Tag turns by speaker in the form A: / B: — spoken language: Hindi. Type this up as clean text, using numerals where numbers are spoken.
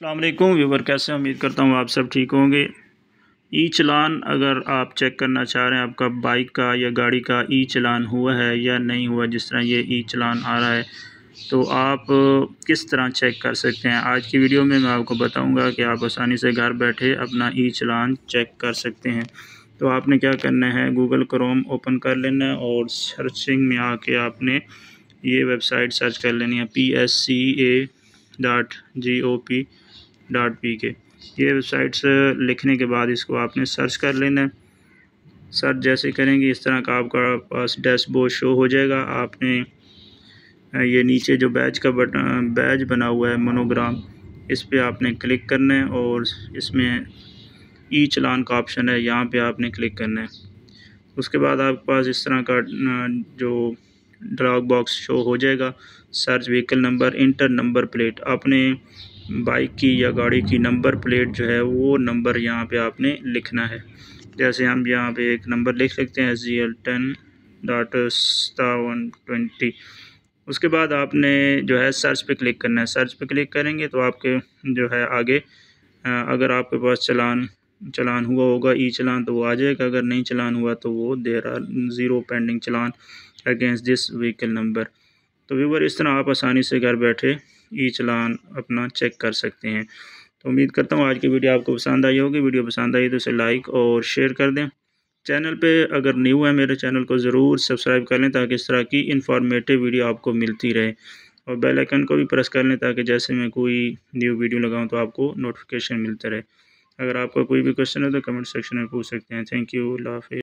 A: अस्सलाम वालेकुम व्यूवर, कैसे उम्मीद करता हूँ आप सब ठीक होंगे। ई चलान अगर आप चेक करना चाह रहे हैं आपका बाइक का या गाड़ी का ई चलान हुआ है या नहीं हुआ, जिस तरह ये ई चलान आ रहा है तो आप किस तरह चेक कर सकते हैं। आज की वीडियो में मैं आपको बताऊंगा कि आप आसानी से घर बैठे अपना ई चलान चेक कर सकते हैं। तो आपने क्या करना है, गूगल क्रोम ओपन कर लेना है और सर्चिंग में आके आपने ये वेबसाइट सर्च कर लेनी है PSCA.gov.pk। ये वेबसाइट से लिखने के बाद इसको आपने सर्च कर लेना है। सर्च जैसे करेंगे इस तरह का आपका पास डैशबोर्ड शो हो जाएगा। आपने ये नीचे जो बैज का बटन बैज बना हुआ है मोनोग्राम, इस पे आपने क्लिक करना है और इसमें ई चलान का ऑप्शन है, यहाँ पे आपने क्लिक करना है। उसके बाद आपके पास इस तरह का जो ड्रॉप बॉक्स शो हो जाएगा। Search vehicle number, inter number plate. आपने बाइक की या गाड़ी की नंबर प्लेट जो है वो नंबर यहाँ पे आपने लिखना है। जैसे हम यहाँ पे एक नंबर लिख सकते हैं SGL10.720। उसके बाद आपने जो है सर्च पे क्लिक करना है। सर्च पे क्लिक करेंगे तो आपके जो है आगे अगर आपके पास चलान हुआ होगा ई चलान तो वो आ जाएगा, अगर नहीं चलान हुआ तो वो there are 0 pending challan against this vehicle number. तो व्यूवर, इस तरह आप आसानी से घर बैठे ई चलान अपना चेक कर सकते हैं। तो उम्मीद करता हूँ आज की वीडियो आपको पसंद आई होगी। वीडियो पसंद आई तो इसे लाइक और शेयर कर दें। चैनल पे अगर न्यू है मेरे चैनल को ज़रूर सब्सक्राइब कर लें ताकि इस तरह की इन्फॉर्मेटिव वीडियो आपको मिलती रहे, और बेल आइकन को भी प्रेस कर लें ताकि जैसे मैं कोई न्यू वीडियो लगाऊँ तो आपको नोटिफिकेशन मिलते रहे। अगर आपका कोई भी क्वेश्चन है तो कमेंट सेक्शन में पूछ सकते हैं। थैंक यू, अल्लाह हाफ़िज़।